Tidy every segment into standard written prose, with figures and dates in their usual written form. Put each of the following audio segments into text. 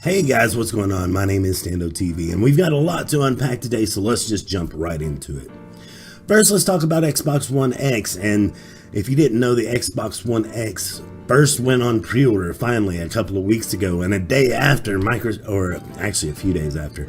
Hey guys, what's going on? My name is Stando TV, and we've got a lot to unpack today, so let's just jump right into it. First, let's talk about Xbox One X, and if you didn't know, the Xbox One X first went on pre-order finally a couple of weeks ago, and a day after actually a few days after,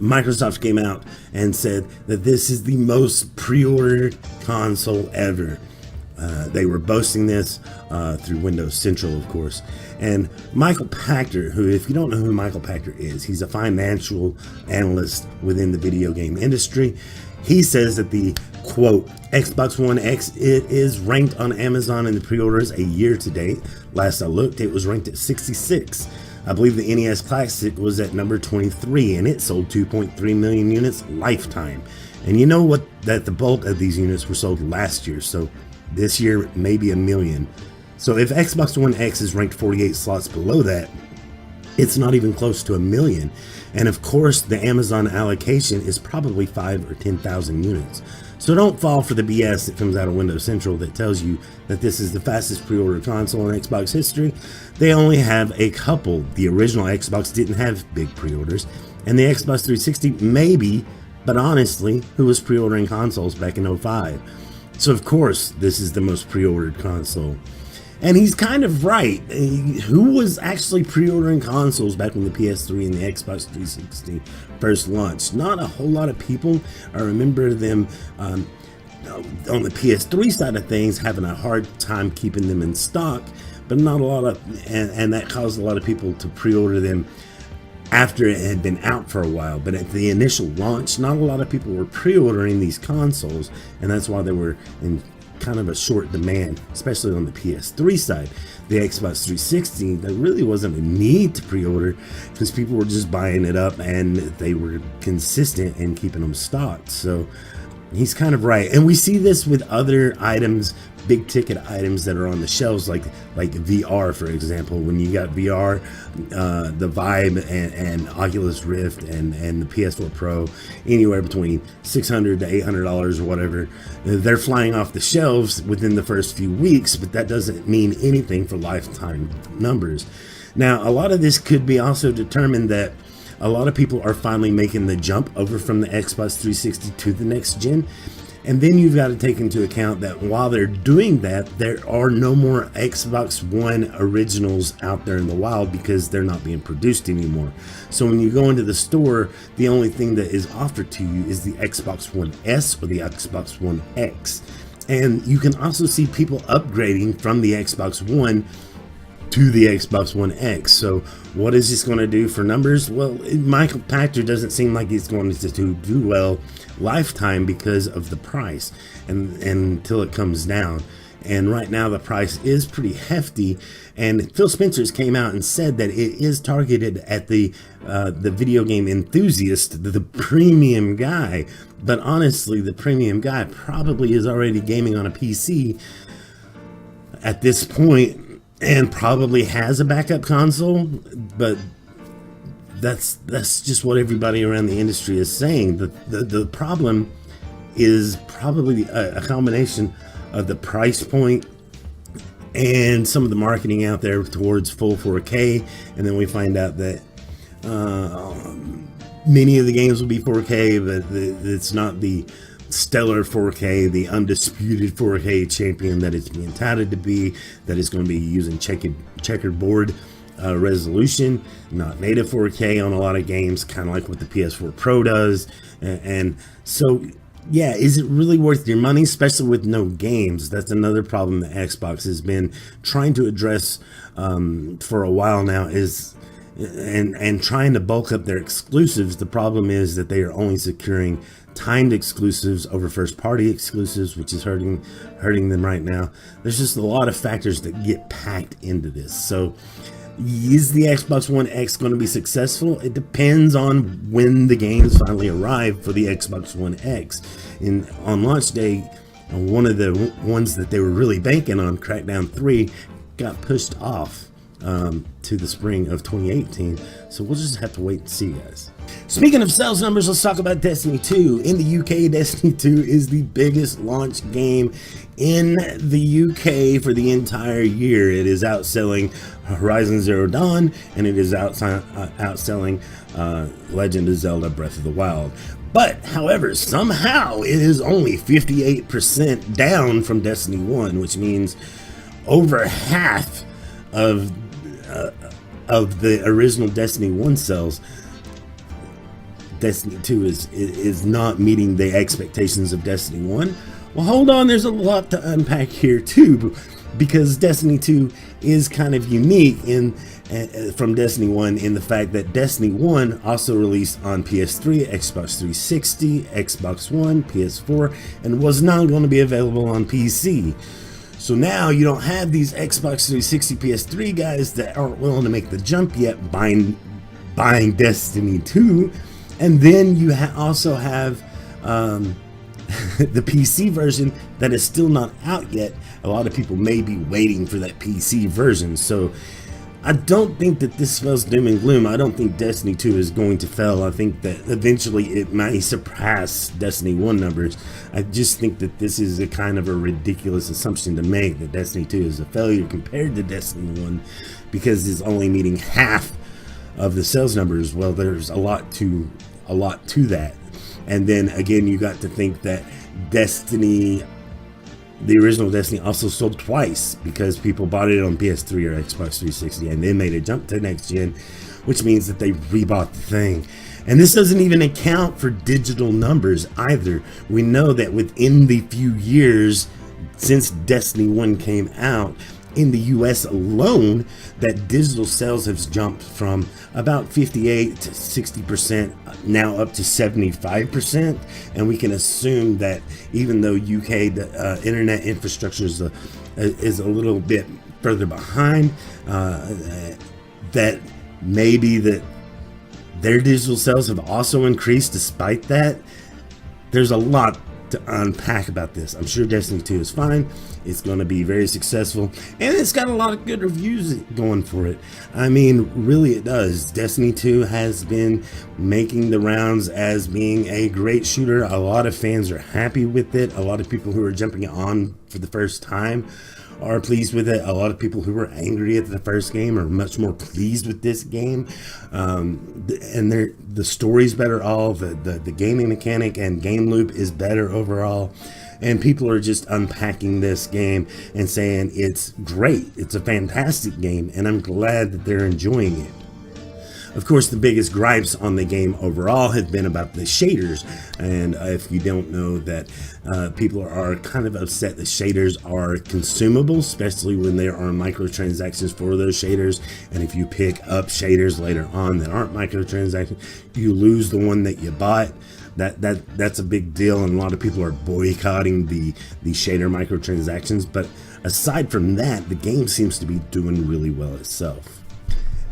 Microsoft came out and said that this is the most pre-ordered console ever. They were boasting this through Windows Central, of course. And Michael Pachter, who, if you don't know who Michael Pachter is, he's a financial analyst within the video game industry. He says that the, quote, Xbox One X, it is ranked on Amazon in the pre-orders a year to date. Last I looked, it was ranked at 66. I believe the NES Classic was at number 23, and it sold 2.3 million units lifetime. And you know what? That the bulk of these units were sold last year, so this year maybe a million. So if Xbox One X is ranked 48 slots below that, it's not even close to a million. And of course, the Amazon allocation is probably 5 or 10,000 units. So don't fall for the BS that comes out of Windows Central that tells you that this is the fastest pre-order console in Xbox history. They only have a couple. The original Xbox didn't have big pre-orders, and the Xbox 360 maybe, but honestly, who was pre-ordering consoles back in 05? So of course, this is the most pre-ordered console. And he's kind of right. Who was actually pre-ordering consoles back when the PS3 and the Xbox 360 first launched? Not a whole lot of people. I remember them on the PS3 side of things having a hard time keeping them in stock, but not a lot of, and that caused a lot of people to pre-order them after it had been out for a while. But at the initial launch, not a lot of people were pre-ordering these consoles, and that's why they were in kind of a short demand, especially on the PS3 side. The Xbox 360, there really wasn't a need to pre-order because people were just buying it up and they were consistent in keeping them stocked. So he's kind of right. And we see this with other items, big ticket items that are on the shelves, like VR, for example. When you got VR, the Vive and Oculus Rift and the PS4 Pro, anywhere between $600 to $800 or whatever, they're flying off the shelves within the first few weeks, but that doesn't mean anything for lifetime numbers. Now, a lot of this could be also determined that a lot of people are finally making the jump over from the Xbox 360 to the next gen. And then you've got to take into account that while they're doing that, there are no more Xbox One originals out there in the wild because they're not being produced anymore. So when you go into the store, the only thing that is offered to you is the Xbox One S or the Xbox One X. And you can also see people upgrading from the Xbox One to the Xbox One X. So what is this going to do for numbers? Well, Michael Pachter doesn't seem like he's going to do well lifetime because of the price and until it comes down. And right now the price is pretty hefty, and Phil Spencer came out and said that it is targeted at the video game enthusiast, the premium guy. But honestly, the premium guy probably is already gaming on a PC at this point and probably has a backup console, but that's just what everybody around the industry is saying. The problem is probably a combination of the price point and some of the marketing out there towards full 4K, and then we find out that many of the games will be 4K, but it's not the stellar 4K, the undisputed 4K champion that it's being touted to be, that is going to be using checkerboard resolution, not native 4K on a lot of games, kind of like what the PS4 Pro does. And so, yeah, is it really worth your money, especially with no games? That's another problem that Xbox has been trying to address for a while now, is and trying to bulk up their exclusives. The problem is that they are only securing timed exclusives over first party exclusives, which is hurting them right now. There's just a lot of factors that get packed into this. So is the Xbox One X going to be successful? It depends on when the games finally arrive for the Xbox One X. On launch day, one of the ones that they were really banking on, Crackdown 3, got pushed off to the spring of 2018. So we'll just have to wait and see, guys. Speaking of sales numbers, let's talk about Destiny 2. In the UK, Destiny 2 is the biggest launch game in the UK for the entire year. It is outselling Horizon Zero Dawn, and it is outselling Legend of Zelda Breath of the Wild. But, however, somehow it is only 58% down from Destiny 1, which means over half of the original Destiny 1 sales. Destiny 2 is not meeting the expectations of Destiny 1. Well, hold on, there's a lot to unpack here too, because Destiny 2 is kind of unique from Destiny 1 in the fact that Destiny 1 also released on PS3, Xbox 360, Xbox One, PS4, and was not going to be available on PC. So now you don't have these Xbox 360, PS3 guys that aren't willing to make the jump yet buying Destiny 2. And then you also have the PC version that is still not out yet. A lot of people may be waiting for that PC version. So I don't think that this spells doom and gloom. I don't think Destiny 2 is going to fail. I think that eventually it may surpass Destiny 1 numbers. I just think that this is a kind of a ridiculous assumption to make, that Destiny 2 is a failure compared to Destiny 1 because it's only meeting half of the sales numbers. Well, there's a lot to that. And then again, you got to think that Destiny, the original Destiny, also sold twice because people bought it on PS3 or Xbox 360 and then made a jump to next gen, which means that they rebought the thing. And this doesn't even account for digital numbers either. We know that within the few years since Destiny 1 came out, in the US alone, that digital sales have jumped from about 58 to 60%, now up to 75%. And we can assume that even though UK internet infrastructure is a little bit further behind, that maybe that their digital sales have also increased despite that. There's a lot to unpack about this. I'm sure Destiny 2 is fine. It's going to be very successful, and it's got a lot of good reviews going for it. I mean, really it does. Destiny 2 has been making the rounds as being a great shooter. A lot of fans are happy with it. A lot of people who are jumping on for the first time are pleased with it. A lot of people who were angry at the first game are much more pleased with this game. And the story's better all. The gaming mechanic and game loop is better overall. And people are just unpacking this game and saying it's great. It's a fantastic game, and I'm glad that they're enjoying it. Of course, the biggest gripes on the game overall have been about the shaders. And if you don't know that, people are kind of upset that shaders are consumable, especially when there are microtransactions for those shaders. And if you pick up shaders later on that aren't microtransactions, you lose the one that you bought. That's a big deal, and a lot of people are boycotting the shader microtransactions. But aside from that, the game seems to be doing really well itself.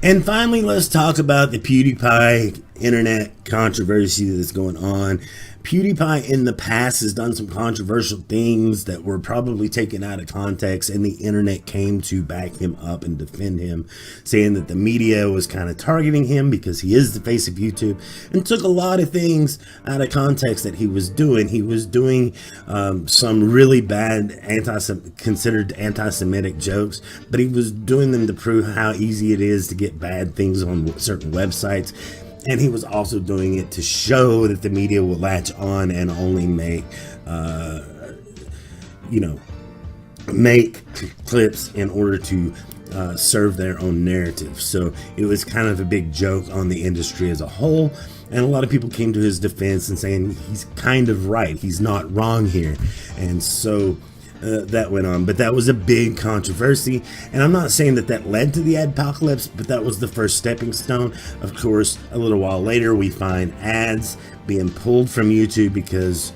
And finally, let's talk about the PewdiePie internet controversy that's going on. PewdiePie in the past has done some controversial things that were probably taken out of context, and the internet came to back him up and defend him, saying that the media was kind of targeting him because he is the face of YouTube, and took a lot of things out of context that he was doing. He was doing some really bad considered anti-Semitic jokes, but he was doing them to prove how easy it is to get bad things on certain websites. And he was also doing it to show that the media will latch on and only make clips in order to serve their own narrative. So it was kind of a big joke on the industry as a whole. And a lot of people came to his defense and saying he's kind of right. He's not wrong here. And so that went on, but that was a big controversy, and I'm not saying that led to the apocalypse, but that was the first stepping stone. Of course, a little while later we find ads being pulled from YouTube because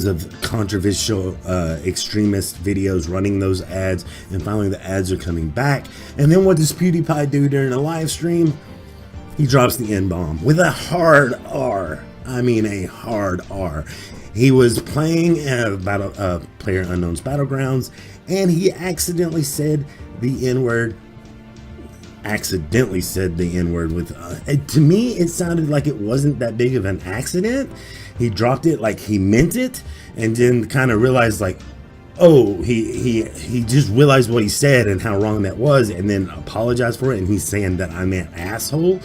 of controversial extremist videos running those ads, and finally the ads are coming back. And then what does PewdiePie do during a live stream? He drops the N-bomb with a hard R. I mean a hard R. He was playing PlayerUnknown's Battlegrounds, and he accidentally said the N-word accidentally said the N-word with, to me, it sounded like it wasn't that big of an accident. He dropped it like he meant it, and then kind of realized like, oh, he just realized what he said and how wrong that was, and then apologized for it, and he's saying that I meant asshole.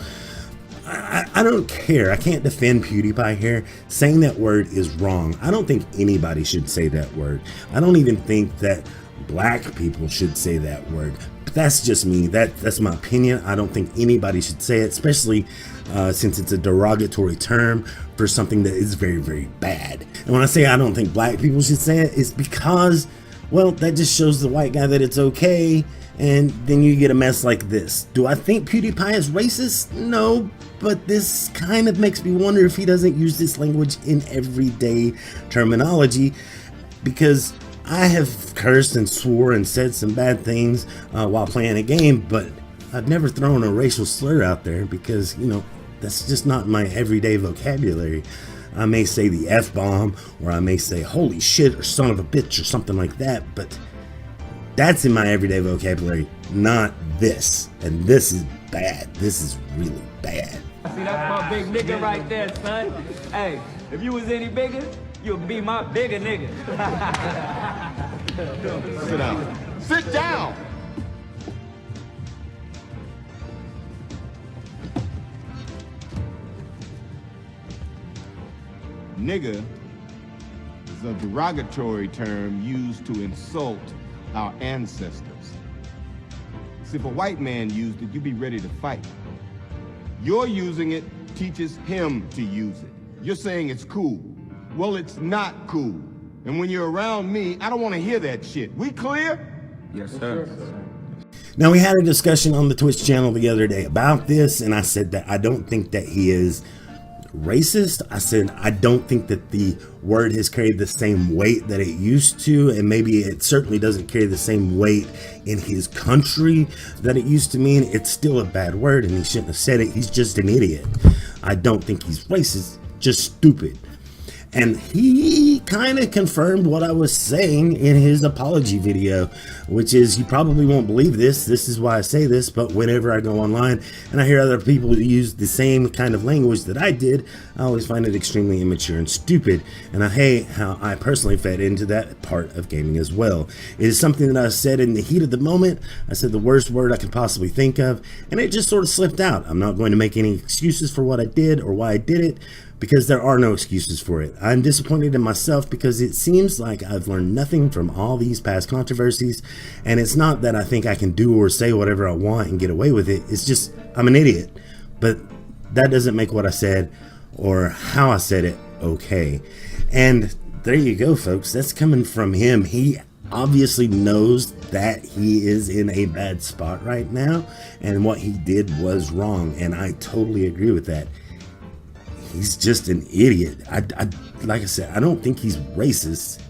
I don't care. I can't defend PewDiePie here. Saying that word is wrong. I don't think anybody should say that word. I don't even think that black people should say that word. But that's just me. That's my opinion. I don't think anybody should say it, especially since it's a derogatory term for something that is very, very bad. And when I say I don't think black people should say it, it's because, well, that just shows the white guy that it's okay, and then you get a mess like this. Do I think PewDiePie is racist? No, but this kind of makes me wonder if he doesn't use this language in everyday terminology, because I have cursed and swore and said some bad things while playing a game, but I've never thrown a racial slur out there because, you know, that's just not my everyday vocabulary. I may say the F-bomb, or I may say holy shit or son of a bitch or something like that, but that's in my everyday vocabulary, not this. And this is bad. This is really bad. See, that's my big nigga right there, son. Hey, if you was any bigger, you'd be my bigger nigga. Sit down. Sit down! Nigga is a derogatory term used to insult our ancestors. See, if a white man used it, you'd be ready to fight. You're using it teaches him to use it. You're saying it's cool. Well, it's not cool. And when you're around me, I don't want to hear that shit. We clear? Yes, sir. Now, we had a discussion on the Twitch channel the other day about this, and I said that I don't think that he is racist. I said I don't think that the word has carried the same weight that it used to, and maybe it certainly doesn't carry the same weight in his country that it used to mean. It's still a bad word, and he shouldn't have said it. He's just an idiot. I don't think he's racist, just stupid. And he kind of confirmed what I was saying in his apology video, which is, you probably won't believe this. This is why I say this, but whenever I go online and I hear other people use the same kind of language that I did, I always find it extremely immature and stupid. And I hate how I personally fed into that part of gaming as well. It is something that I said in the heat of the moment. I said the worst word I could possibly think of, and it just sort of slipped out. I'm not going to make any excuses for what I did or why I did it, because there are no excuses for it. I'm disappointed in myself because it seems like I've learned nothing from all these past controversies, and it's not that I think I can do or say whatever I want and get away with it. It's just I'm an idiot. But that doesn't make what I said or how I said it okay. And there you go, folks. That's coming from him. He obviously knows that he is in a bad spot right now, and what he did was wrong, and I totally agree with that. He's just an idiot. Like I said, I don't think he's racist.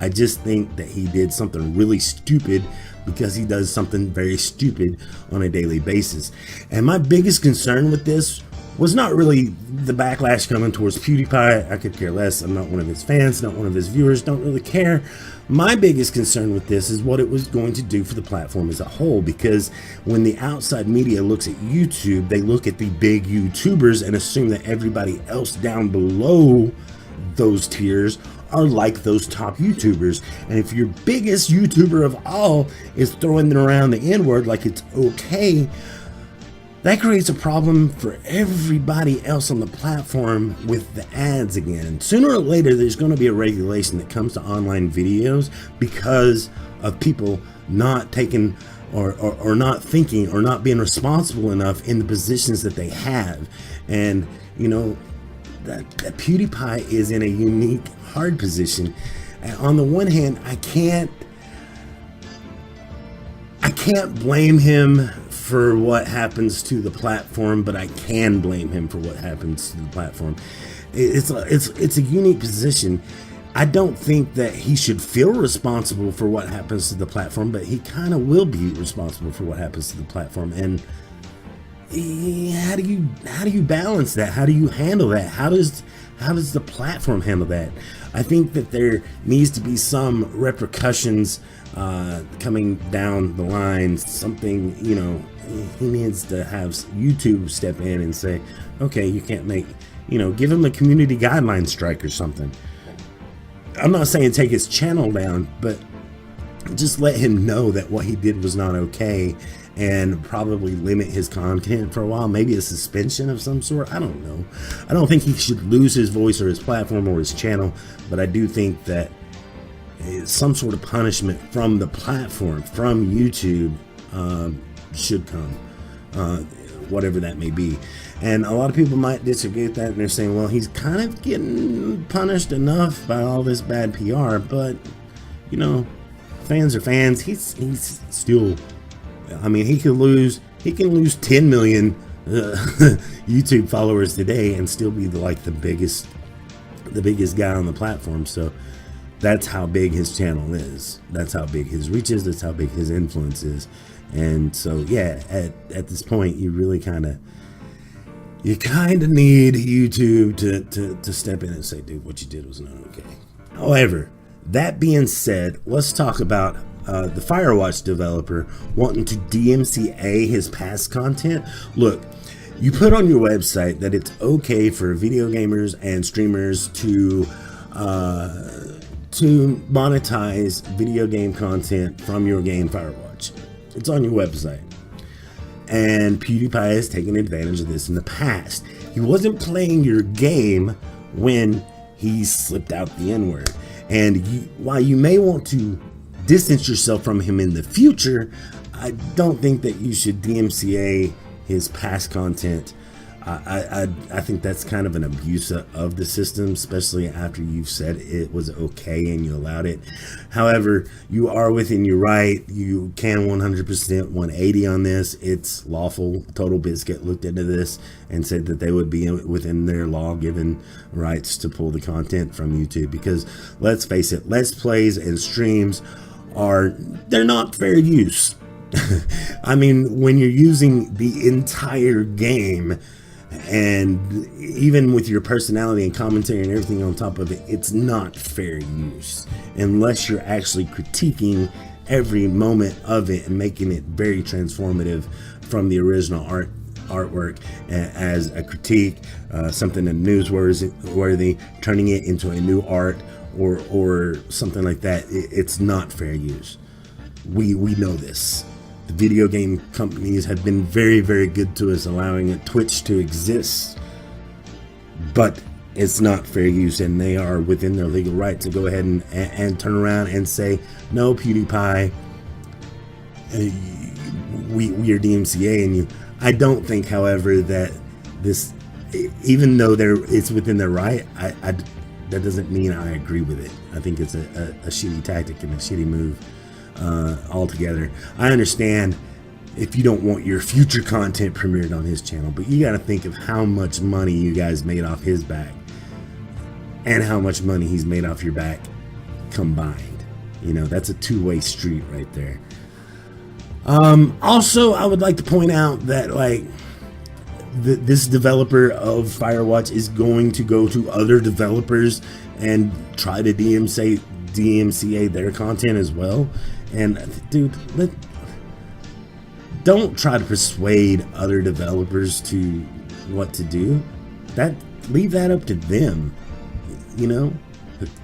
I just think that he did something really stupid because he does something very stupid on a daily basis. And my biggest concern with this was not really the backlash coming towards PewDiePie. I could care less. I'm not one of his fans, not one of his viewers, don't really care. My biggest concern with this is what it was going to do for the platform as a whole, because when the outside media looks at YouTube, they look at the big YouTubers and assume that everybody else down below those tiers are like those top YouTubers. And if your biggest YouTuber of all is throwing around the N-word like it's okay, that creates a problem for everybody else on the platform with the ads again. Sooner or later, there's going to be a regulation that comes to online videos because of people not taking or not thinking or not being responsible enough in the positions that they have. And, you know, that PewDiePie is in a unique, hard position. And on the one hand, I can't blame him for what happens to the platform, but I can blame him for what happens to the platform. It's a unique position. I don't think that he should feel responsible for what happens to the platform, but he kind of will be responsible for what happens to the platform. And how do you balance that? How do you handle that? How does the platform handle that? I think that there needs to be some repercussions coming down the line. Something, you know, he needs to have YouTube step in and say, okay, you can't make, you know, give him a community guideline strike or something. I'm not saying take his channel down, but just let him know that what he did was not okay, and probably limit his content for a while. Maybe a suspension of some sort. I don't know. I don't think he should lose his voice or his platform or his channel, but I do think that some sort of punishment from the platform, from YouTube, should come, whatever that may be. And a lot of people might disagree with that, and they're saying, well, he's kind of getting punished enough by all this bad PR, but, you know, fans are fans. He's still, I mean, he can lose 10 million YouTube followers today and still be the biggest guy on the platform. So that's how big his channel is. That's how big his reach is. That's how big his influence is. And so, yeah, at this point, you really kind of need YouTube to step in and say, dude, what you did was not okay. However, that being said, let's talk about the Firewatch developer wanting to DMCA his past content. Look, you put on your website that it's okay for video gamers and streamers to monetize video game content from your game Firewatch. It's on your website. And PewDiePie has taken advantage of this in the past. He wasn't playing your game when he slipped out the N-word. And while you may want to distance yourself from him in the future, I don't think that you should DMCA his past content. I think that's kind of an abuse of the system, especially after you've said it was okay and you allowed it. However, you are within your right. You can 100% 180 on this. It's lawful. Total Biscuit looked into this and said that they would be within their law-given rights to pull the content from YouTube, because let's face it, Let's Plays and streams they're not fair use. I mean, when you're using the entire game, and even with your personality and commentary and everything on top of it, it's not fair use unless you're actually critiquing every moment of it and making it very transformative from the original artwork as a critique, something that newsworthy, turning it into a new art or something like that. It's not fair use. We know this. The video game companies have been very, very good to us, allowing Twitch to exist. But it's not fair use, and they are within their legal right to go ahead and turn around and say, no, PewDiePie, we are DMCAing you. I don't think, however, that this, even though it's within their right, that doesn't mean I agree with it. I think it's a shitty tactic and a shitty move. Altogether. I understand if you don't want your future content premiered on his channel, but you got to think of how much money you guys made off his back and how much money he's made off your back combined. You know, that's a two-way street right there. Also, I would like to point out that this developer of Firewatch is going to go to other developers and try to DMCA their content as well. And dude, don't try to persuade other developers to what to do. Leave that up to them. You know,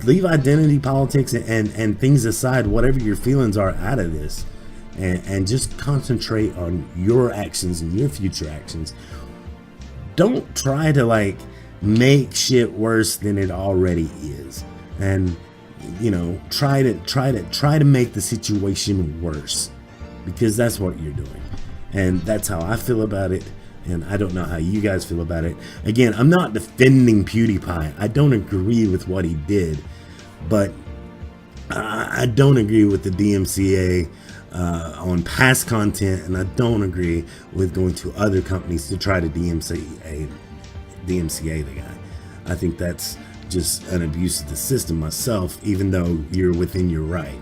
leave identity politics and things aside, whatever your feelings are out of this, and just concentrate on your actions and your future actions. Don't try to make shit worse than it already is. And you know, try to make the situation worse, because that's what you're doing. And that's how I feel about it, and I don't know how you guys feel about it. Again, I'm not defending PewDiePie. I don't agree with what he did, but I don't agree with the DMCA on past content, and I don't agree with going to other companies to try to DMCA the guy. I think that's just an abuse of the system myself, even though you're within your right.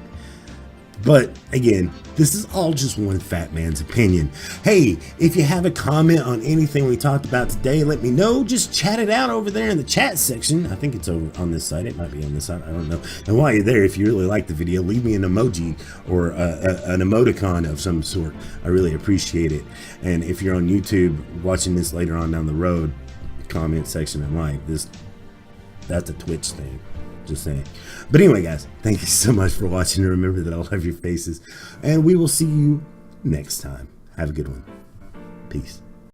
But again, this is all just one fat man's opinion. Hey, if you have a comment on anything we talked about today, let me know. Just chat it out over there in the chat section. I think it's over on this side. It might be on this side. I don't know. And while you're there, if you really like the video, leave me an emoji or an emoticon of some sort. I really appreciate it. And if you're on YouTube watching this later on down the road, comment section and like this. That's a Twitch thing. Just saying. But anyway, guys, thank you so much for watching. And remember that I love your faces. And we will see you next time. Have a good one. Peace.